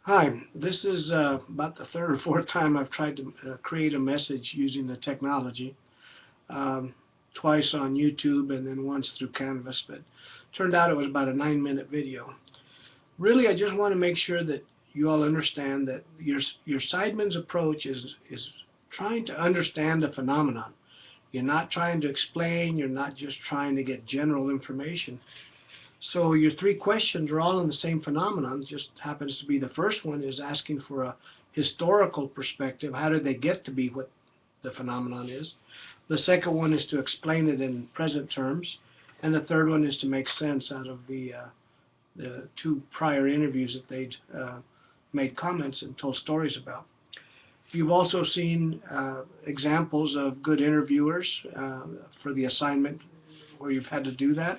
Hi, this is about the third or fourth time I've tried to create a message using the technology. Twice on YouTube and then once through Canvas, but turned out it was about a 9-minute video. Really, I just want to make sure that you all understand that your Seidman's approach is trying to understand a phenomenon. You're not trying to explain, you're not just trying to get general information. So your three questions are all in the same phenomenon. Just happens to be the first one is asking for a historical perspective. How did they get to be what the phenomenon is? The second one is to explain it in present terms. And the third one is to make sense out of the two prior interviews that they'd made comments and told stories about. You've also seen examples of good interviewers for the assignment where you've had to do that.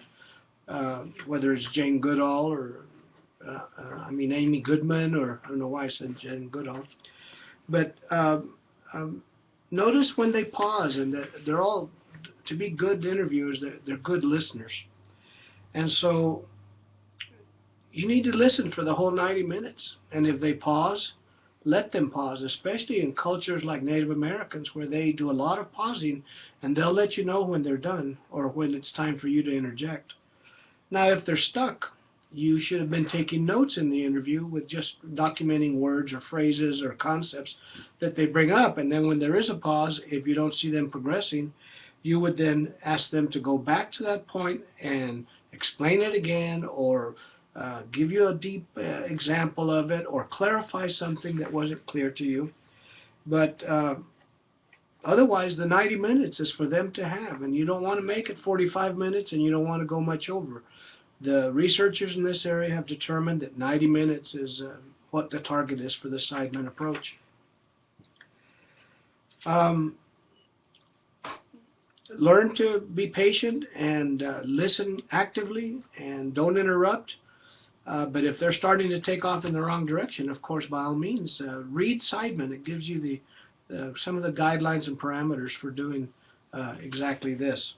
Whether it's Jane Goodall or, Amy Goodman, or I don't know why I said Jane Goodall. But notice when they pause, and that they're all, to be good interviewers, they're good listeners. And so you need to listen for the whole 90 minutes. And if they pause, let them pause, especially in cultures like Native Americans where they do a lot of pausing, and they'll let you know when they're done or when it's time for you to interject. Now, if they're stuck, you should have been taking notes in the interview with just documenting words or phrases or concepts that they bring up. And then when there is a pause, if you don't see them progressing, you would then ask them to go back to that point and explain it again, or give you a deep example of it, or clarify something that wasn't clear to you. But otherwise, the 90 minutes is for them to have, and you don't want to make it 45 minutes, and you don't want to go much over. The researchers in this area have determined that 90 minutes is what the target is for the Seidman approach. Learn to be patient and listen actively, and don't interrupt. But if they're starting to take off in the wrong direction, of course, by all means, read Seidman. It gives you some of the guidelines and parameters for doing exactly this.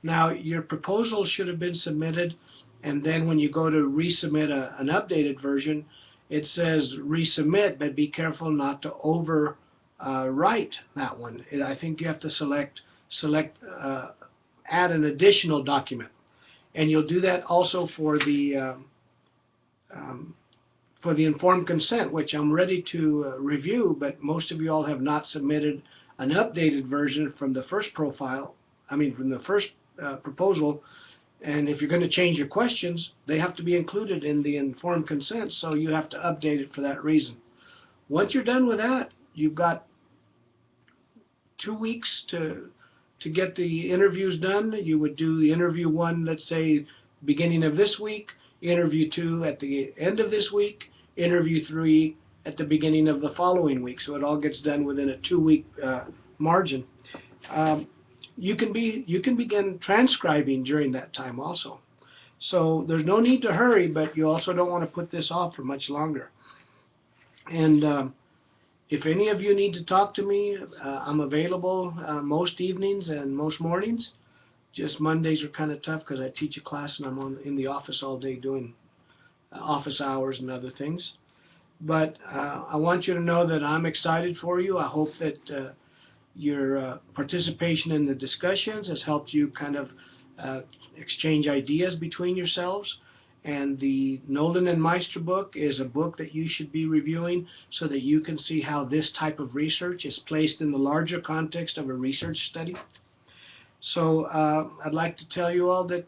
Now, your proposal should have been submitted, and then when you go to resubmit an updated version, it says resubmit, but be careful not to overwrite that one. I think you have to select add an additional document, and you'll do that also for the informed consent, which I'm ready to review, but most of you all have not submitted an updated version from the first proposal. And if you're going to change your questions, they have to be included in the informed consent, so you have to update it for that reason. Once you're done with that, you've got 2 weeks to get the interviews done. You would do the interview 1, let's say, beginning of this week, interview 2 at the end of this week, interview 3 at the beginning of the following week. So it all gets done within a 2-week margin. You can begin transcribing during that time also. So there's no need to hurry, but you also don't want to put this off for much longer. And if any of you need to talk to me, I'm available most evenings and most mornings. Just Mondays are kind of tough because I teach a class and I'm in the office all day doing office hours and other things. But I want you to know that I'm excited for you. I hope that your participation in the discussions has helped you kind of exchange ideas between yourselves. And the Nolan and Meister book is a book that you should be reviewing so that you can see how this type of research is placed in the larger context of a research study. So I'd like to tell you all that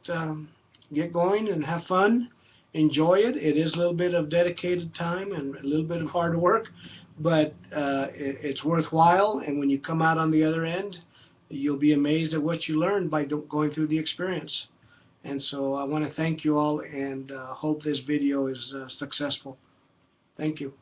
get going and have fun. Enjoy it. It is a little bit of dedicated time and a little bit of hard work, but it's worthwhile. And when you come out on the other end, you'll be amazed at what you learned by going through the experience. And so I want to thank you all and hope this video is successful. Thank you.